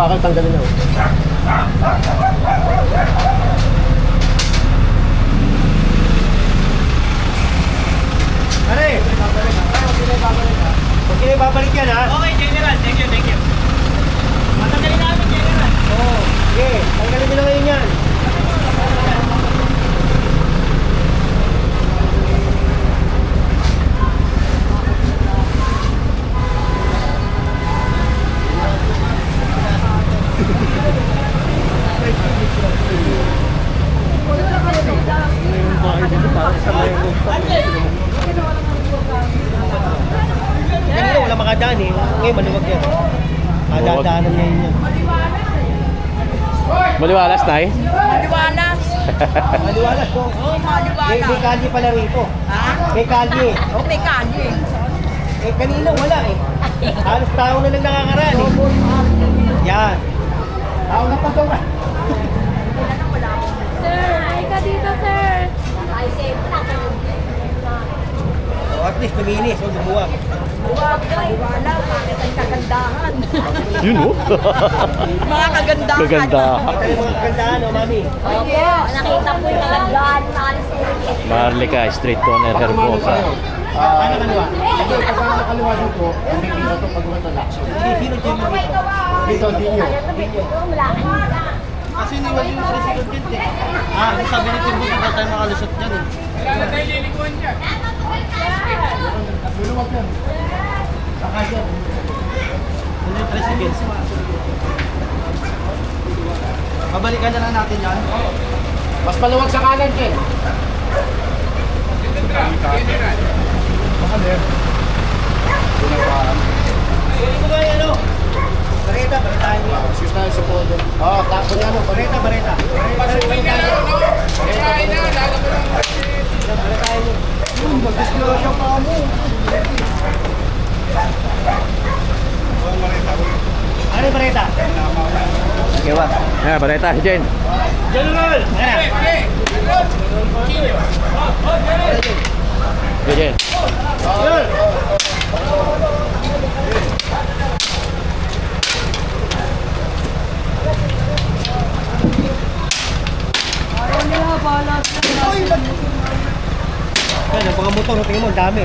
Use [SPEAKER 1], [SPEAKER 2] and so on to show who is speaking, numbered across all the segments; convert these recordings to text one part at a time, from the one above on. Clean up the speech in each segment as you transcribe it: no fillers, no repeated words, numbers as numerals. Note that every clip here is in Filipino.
[SPEAKER 1] bakal tanggalin na.
[SPEAKER 2] Pare! Okay, babalik yan ha?
[SPEAKER 3] Okay, General. Thank you, thank you. Matanggalin namin, General.
[SPEAKER 2] Oo. Okay, tanggalin mo na ngayon yan. Kanina wala makadaan eh. Ngayon maluwag yan. Daan-daanan ngayon yan.
[SPEAKER 4] Maliwalas, Nay?
[SPEAKER 5] Maliwalas.
[SPEAKER 2] Maliwalas po.
[SPEAKER 5] Oo,
[SPEAKER 2] May
[SPEAKER 5] maliwalas.
[SPEAKER 2] kalye pala rito.
[SPEAKER 5] Ha?
[SPEAKER 2] May kalye.
[SPEAKER 5] Oo, may kalye.
[SPEAKER 2] Eh kanina wala eh. Halos tao na lang nakakaraan eh. Yan. Tao na pa daw.
[SPEAKER 6] Sir, ay ka dito, sir.
[SPEAKER 5] Ay, siyempre.
[SPEAKER 2] Oh, at least luminis. O, lumuwag.
[SPEAKER 5] Huwag, maliwalas. Bakit ang kagandahan?
[SPEAKER 4] Yun, oh.
[SPEAKER 5] Mga kagandahan.
[SPEAKER 4] Kagandahan.
[SPEAKER 2] Kita yung mga kagandahan, oh, mami.
[SPEAKER 5] Opo, nakita po yung kagandahan. Maalis po rin.
[SPEAKER 4] Maharlika, street corner, Herbosa.
[SPEAKER 2] Ano kaliwa?
[SPEAKER 1] Ito, pag nakaliwa dito, hindi dito ito pag matalaksyon.
[SPEAKER 2] Hindi, sino dyan mo dito?
[SPEAKER 1] Dito, dinyo.
[SPEAKER 3] Kasi iniwan yung president dyan eh. Ah, sabi ni Timbo, hindi tayo makalusot dyan eh. Wala tayo lilikuan dyan.
[SPEAKER 1] Luluwag yan. Saka yan.
[SPEAKER 3] Ano yung president? Babalikan na lang natin yan.
[SPEAKER 1] Mas maluwag sa kanan, Ken.
[SPEAKER 2] Kunin mo nga yung ano? Bareta, baretahin mo.
[SPEAKER 1] Excuse tayo sa podo. Oo, tapo niya no.
[SPEAKER 2] Bareta, bareta. Baretahin mo.
[SPEAKER 1] Mag-disclosure pa mo.
[SPEAKER 2] Ano yung bareta?
[SPEAKER 4] Kewa. Ah, bareta, si Jen.
[SPEAKER 2] General! Ano?
[SPEAKER 4] Si Jen.
[SPEAKER 2] Yun! Yan, ang mga motor, tingin mo, ang dami.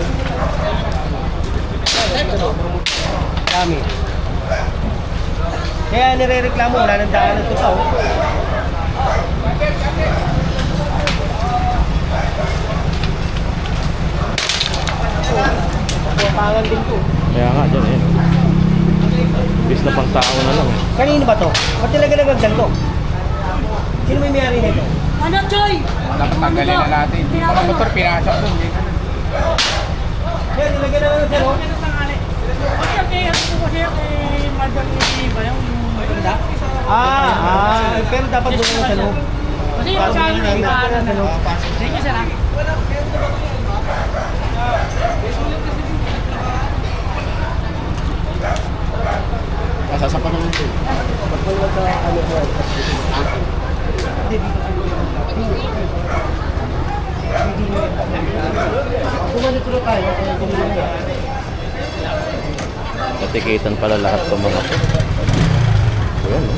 [SPEAKER 2] Dami. Kaya nire-reklamo, wala nang daan ng totoo. Papangan din to.
[SPEAKER 4] Kaya nga, dyan eh. Bis na pang tao na lang.
[SPEAKER 2] Kanino ba to? Ba't talaga nagagdan to? Sino may mayari nito?
[SPEAKER 5] Ano, Joy?
[SPEAKER 1] Dapat tanggalin na natin. Hindi pa ng motor, pinasok doon.
[SPEAKER 2] Yan, nilagyan na lang sir. Pero dapat doon yung sa loob.
[SPEAKER 3] Kasi yung sa ano eh, paano na loob. Thank you, sir.
[SPEAKER 1] Sasapan naman ito. Kumanitulo tayo.
[SPEAKER 4] Patikitan pala lahat ng mga to. Ayan, oh.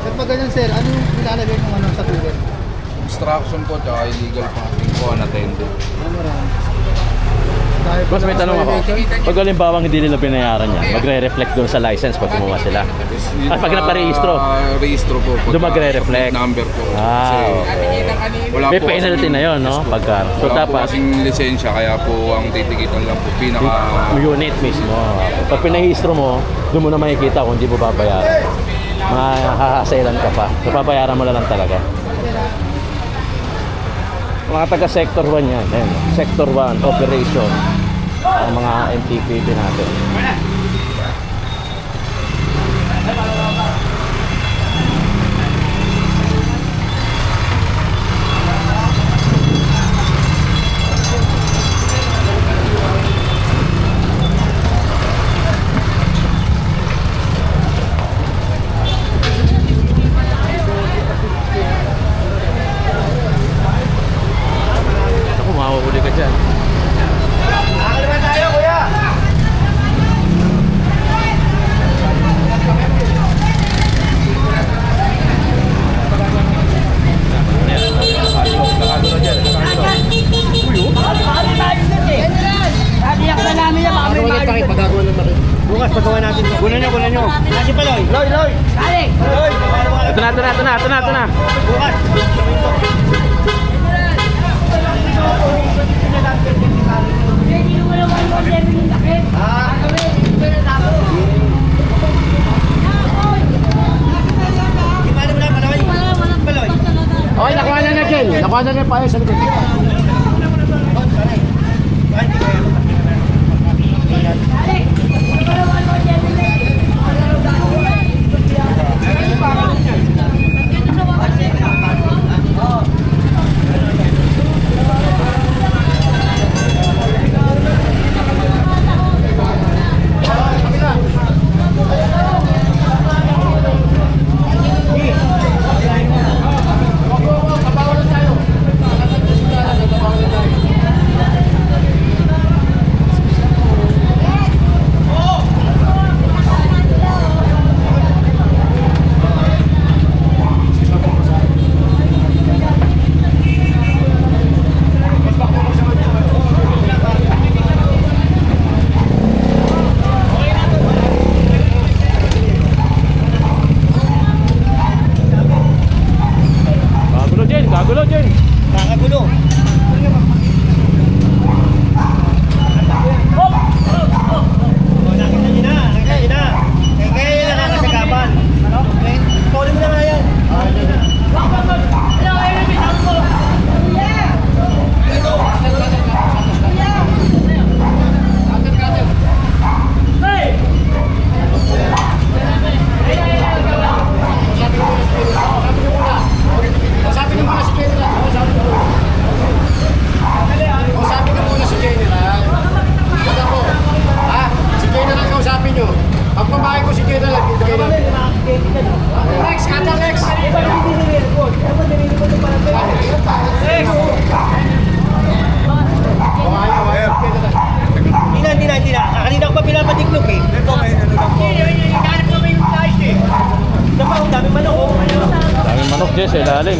[SPEAKER 1] Sir, pag ganyan sir, ano yung nilalagay mo ano sa tubig?
[SPEAKER 7] Obstruction po, tsaka illegal parking po, unattended.
[SPEAKER 4] Boss, may tanong ako. Pag halimbawang hindi nila binayaran yan, magre-reflect doon sa license pag gumawa sila. At pag naparehistro,
[SPEAKER 7] Rehistro po.
[SPEAKER 4] doon magre-reflect.
[SPEAKER 7] Number po.
[SPEAKER 4] Ah,
[SPEAKER 7] Wala
[SPEAKER 4] may
[SPEAKER 7] po
[SPEAKER 4] penalty na yun, no? Pagka. So,
[SPEAKER 7] wala po
[SPEAKER 4] dapat
[SPEAKER 7] kasing lisensya, kaya po ang titikitan lang po pinaka...
[SPEAKER 4] unit mismo. Pag pinahistro mo, doon mo na makikita kung hindi mo babayaran. Mahahasailan ka pa. So, babayaran mo na lang talaga. Mga taga Sector 1 yan. Ayan. Sector 1, operation. Ang mga MTPB natin. Ako, mahuhuli ka dyan.
[SPEAKER 2] Nakakaliwa tayo, kuya! Loy. Loy.
[SPEAKER 4] Ito na.
[SPEAKER 2] Bukas. Gimana mo na, Paloy? Paloy.
[SPEAKER 3] Okay, nakuha na na, Jen. Nakuha na na yung payo sa likod.
[SPEAKER 4] Kagulo, Jen.
[SPEAKER 2] Kakagulo. Nakita niyo na. Kaya yung nakakasagapan. Tuloy mo na nga yan.
[SPEAKER 3] Sabi niyo muna si General. Sabi niyo muna si General. Kata ko, ha? Si General kausapin niyo. Pag babae ko si General, bibigay natin. Lex, kata Lex.
[SPEAKER 2] Hindi na. Kanina ko pa pinapatiklop eh. Ito, may ano lang po. Ikanip ko may flash eh. Daming manok oh.
[SPEAKER 4] Daming manok, Jess, ilalim.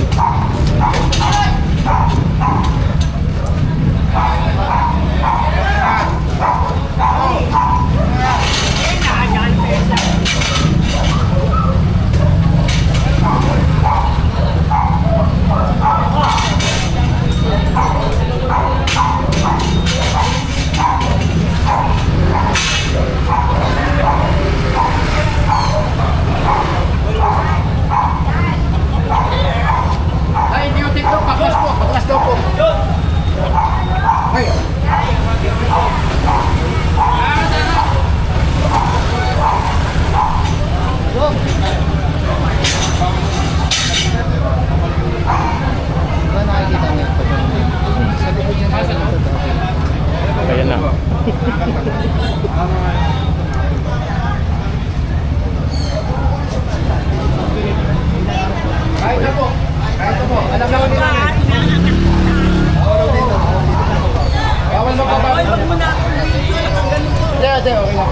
[SPEAKER 3] Ay, hindi yung TikTok. Paklas po. Paklas daw po. Ay.
[SPEAKER 1] Diba nakikita niyo ito? Sabi ko niya na ito dati.
[SPEAKER 4] Kaya na.
[SPEAKER 3] Kahit na po. Kahit na po. Alam na ko nila. Bawal magpapasok.
[SPEAKER 2] Wag mo na akong video lang ang ganun ko.
[SPEAKER 3] Hindi, okay lang.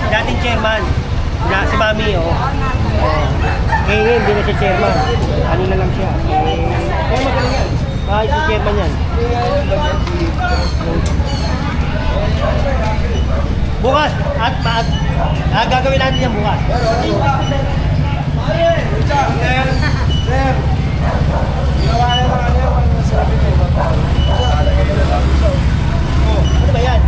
[SPEAKER 2] Dating chairman. Si Mami oh. Ngayon, hindi na siya chairman. Ano na lang siya. Magaling yan. Si chairman yan. Bukas. At gagawin natin yan bukas. Ano ba yan?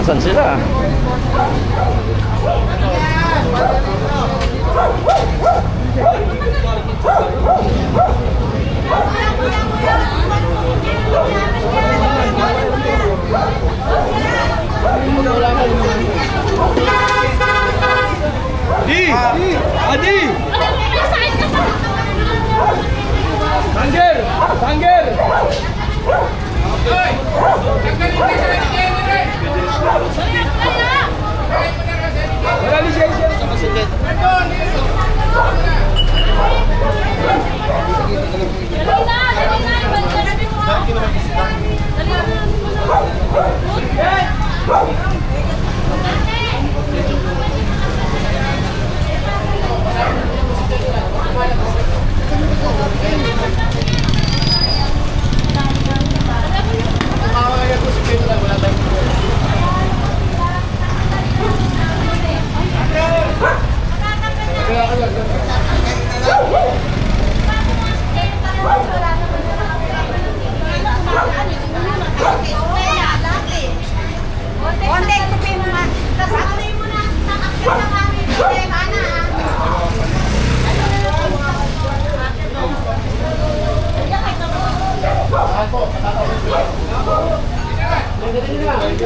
[SPEAKER 4] Nasaan sila?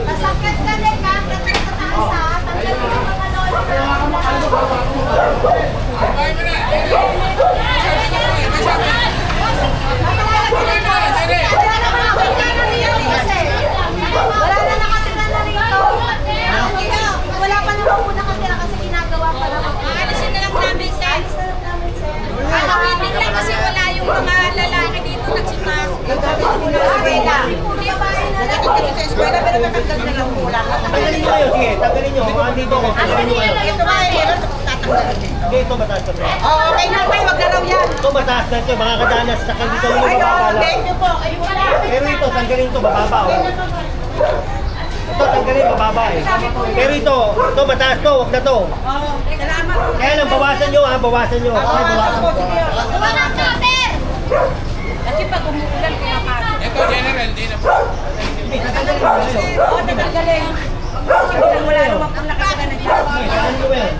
[SPEAKER 5] Masakit ka din, kakit sa taas ha. Tanggalin mo mga wala na nakatira na rito. Wala pa naman po nakatira kasi ginagawa pa naman. Alisin na lang namin, sir. Alisin na lang namin, sir. Waiting lang kasi wala yung mga lalaki dito nagsimasok. Nagkakita sa eskwela pero natanggal na lang po.
[SPEAKER 2] Tanggalin nyo kayo, sige, tanggalin nyo. Andito ako, tanggalin nyo kayo.
[SPEAKER 5] Ito ba, meron tatanggalin din.
[SPEAKER 2] Sige, ito mataas ka, bro.
[SPEAKER 5] Oo, okay na kayo, wag na raw yan.
[SPEAKER 2] Ito mataas na ito, mga kadanas sa dito yung
[SPEAKER 5] Ay,
[SPEAKER 2] bababa
[SPEAKER 5] oo,
[SPEAKER 2] lang.
[SPEAKER 5] thank you po. Kayo wala.
[SPEAKER 2] Pero ito, tanggalin ito, bababa oh. Ito, tanggalin, bababa eh. Pero ito mataas to, wag na to.
[SPEAKER 5] Oo, salamat.
[SPEAKER 2] Kaya lang, bawasan nyo ha, bawasan nyo. Ay, bawasan mo.
[SPEAKER 5] Wala na, sir. Kasi pag umuulan, kumapasok.
[SPEAKER 7] Ito, General, di na po.
[SPEAKER 5] Oo, tatanggalin. Wala naman po nakatira na dyan.
[SPEAKER 2] Tanggalin nyo ba yan?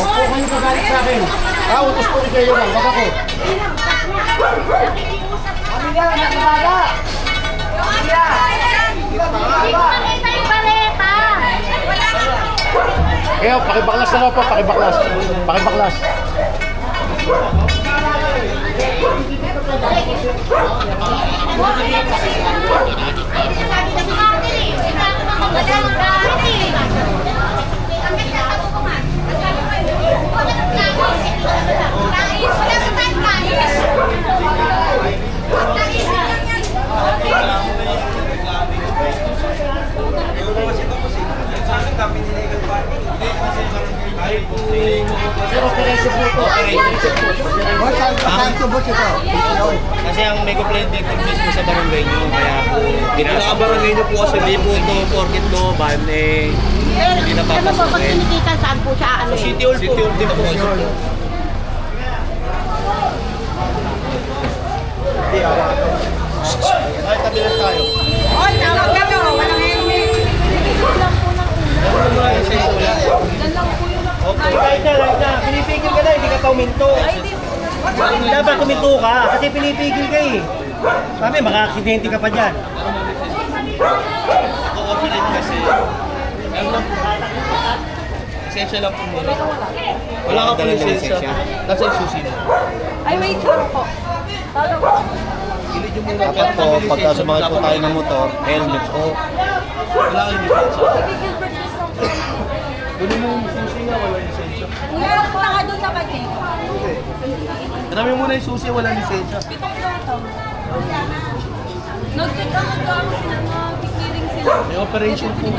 [SPEAKER 3] Huwag po kayo magalit sa akin. Utos po ni kayo lang, wag ako. Kaya, pakibaklas na lang po, pakibaklas. Pakibaklas. Pero kireso po ito. Saan ito boss ito?
[SPEAKER 8] Kasi ang may complaint victim mismo sa barangay nyo, kaya po pinasa barangay nyo po kasi di po ito porkit no, ban eh, hindi na
[SPEAKER 5] Ano po, pag
[SPEAKER 8] papasukin.
[SPEAKER 5] tinikitan, saan po siya ano eh?
[SPEAKER 8] City Hall po, din po.
[SPEAKER 3] Ay, tabi lang tayo.
[SPEAKER 5] Oy, tawag ka mo, walang helmet.
[SPEAKER 2] Okay, kahit na, pinipigil ka na, hindi ka pa uminto. Dapat kuminto ka, kasi pinipigil ka eh. Sabi, maka-aksidente ka pa dyan.
[SPEAKER 8] Ako-operate kasi. Lisensya lang po muna. Wala ka po lisensya. Nasa yung susi mo.
[SPEAKER 5] Ay, wait lang po.
[SPEAKER 8] Gilid yung muna.
[SPEAKER 3] Dapat po, pagka sumakit po tayo ng motor, helmet po.
[SPEAKER 8] Wala kang lisensya. Kunin mo yung susi nga, wala lisensya.
[SPEAKER 5] Meron po nga doon sa bagay.
[SPEAKER 8] Marami muna yung susi, wala lisensya.
[SPEAKER 5] Nag-check ako kung sila mga pikiring sila.
[SPEAKER 2] operation po.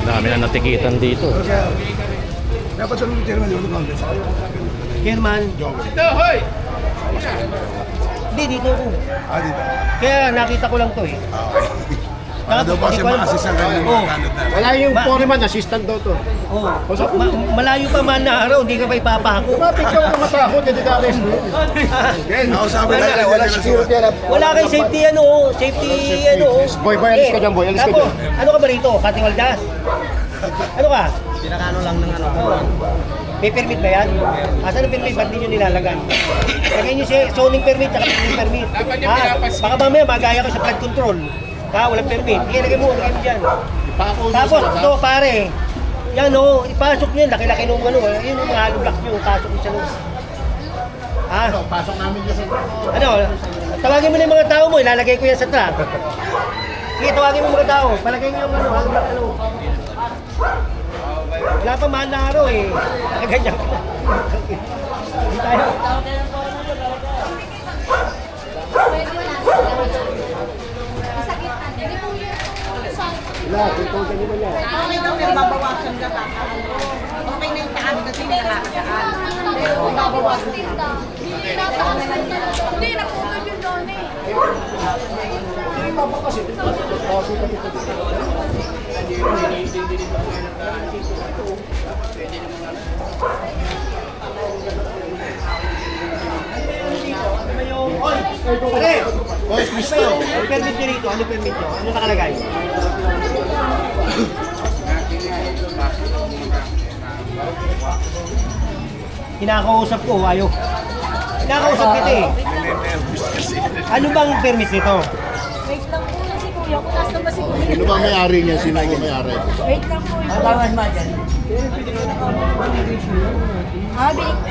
[SPEAKER 4] Dami na natikitan dito.
[SPEAKER 3] Dapat sa mga chairman yung Congress.
[SPEAKER 2] Chairman.
[SPEAKER 3] Ito, hoy!
[SPEAKER 2] Hindi, dito ako.
[SPEAKER 3] Dito.
[SPEAKER 2] Kaya nakita ko lang to eh.
[SPEAKER 3] Para daw pa
[SPEAKER 2] Hindi
[SPEAKER 3] siya
[SPEAKER 2] ko alam.
[SPEAKER 3] ma-assistant ng
[SPEAKER 2] Oo.
[SPEAKER 3] mga kanot na.
[SPEAKER 8] Wala yung foreman, assistant daw to.
[SPEAKER 2] Oh. Malayo pa man na araw, hindi ka pa ipapako.
[SPEAKER 8] Mapicture ka matakot, hindi ka arrest mo.
[SPEAKER 3] Nakausapin natin
[SPEAKER 8] Wala
[SPEAKER 3] dyan
[SPEAKER 8] security
[SPEAKER 3] na
[SPEAKER 8] na.
[SPEAKER 2] Wala kay safety safety
[SPEAKER 8] Boy, alis ka dyan, boy. Alis ka
[SPEAKER 2] Ako,
[SPEAKER 8] dyan.
[SPEAKER 2] ano ka ba rito? Katiwaldas? Ano ka?
[SPEAKER 8] Pinakano lang ng ano.
[SPEAKER 2] May permit ba yan? Asan ang permit? Ba't di nyo nilalagay? Lagay nyo si zoning permit at zoning permit. Baka mamaya magaya ko sa flood control. Walang permit. Sige, lagay mo dyan. Tapos, ito pare, yan o, ipasok nyo, laki-laki nung ano, yun yung mga hollow block nyo, pasok nyo sa loob.
[SPEAKER 8] Pasok namin dyan sa...
[SPEAKER 2] Ano, tawagin mo na yung mga tao mo, ilalagay ko yan sa truck. Sige, tawagin mo yung mga tao, palagay nyo yung ano, hollow block ano. Wala pa mahal na araw eh. Ganyan ka. Hindi tayo.
[SPEAKER 5] Okay daw, pero babawasan ka pa. Okay na yung taan kasi may nakakataan. Pero babawasan ka.
[SPEAKER 6] Hindi, naputol yung doon eh.
[SPEAKER 2] Pare! Ano permit nyo rito? Ano permit nyo? Ano nakalagay? Kinakausap ko, ayaw. Kinakausap kita eh. Ano bang permit nito?
[SPEAKER 6] Wait lang po na si Kuya. Kung nasa ba si Kuya?
[SPEAKER 3] Sino ba may-ari niya? Sino yung may-ari?
[SPEAKER 6] Wait lang po.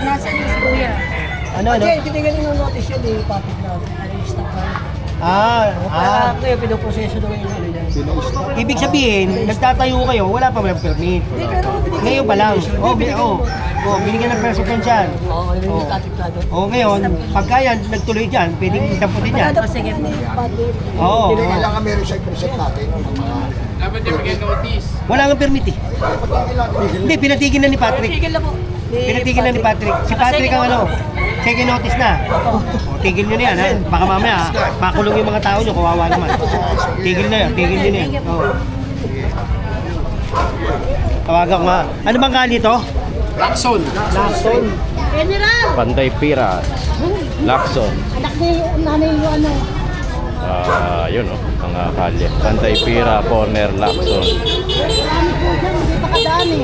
[SPEAKER 6] Nasa niyo si Kuya.
[SPEAKER 2] Ano?
[SPEAKER 9] Hindi ganun yung notice yun eh, public na arrest na
[SPEAKER 2] Kaya
[SPEAKER 9] pinoproseso daw yung ano yan.
[SPEAKER 2] ibig sabihin, nagtatayo kayo, wala pa walang permit. Ngayon pa lang. Binigyan ng presensyan.
[SPEAKER 9] Oo, ano yung static na doon.
[SPEAKER 2] Ngayon, pagka yan, nagtuloy dyan, pwedeng damputin yan.
[SPEAKER 9] Sige, public.
[SPEAKER 2] Oo.
[SPEAKER 3] Kailangan meron siya i-present natin.
[SPEAKER 7] Dapat niya bigyan notice.
[SPEAKER 2] Wala nga permit eh. Hindi, pinatigil na ni Patrick.
[SPEAKER 9] Tigil na po.
[SPEAKER 2] Pinatigil na ni Patrick. Si Patrick ang ano, second notice na. Tigil nyo na yan, ha? Baka mamaya, makulong yung mga tao nyo, kawawa naman. Tigil na yan, tigil nyo na yan. Oo. Tawagan ko nga. Ano bang kali to?
[SPEAKER 8] Lacson.
[SPEAKER 2] Lacson.
[SPEAKER 6] General!
[SPEAKER 4] Panday Pira, Lacson.
[SPEAKER 6] Anak niya yung nanay yung ano.
[SPEAKER 4] Yun o, mga kalye. Panday Pira, Corner, Lacson.
[SPEAKER 6] Marami po dyan, hindi pa kadaan eh.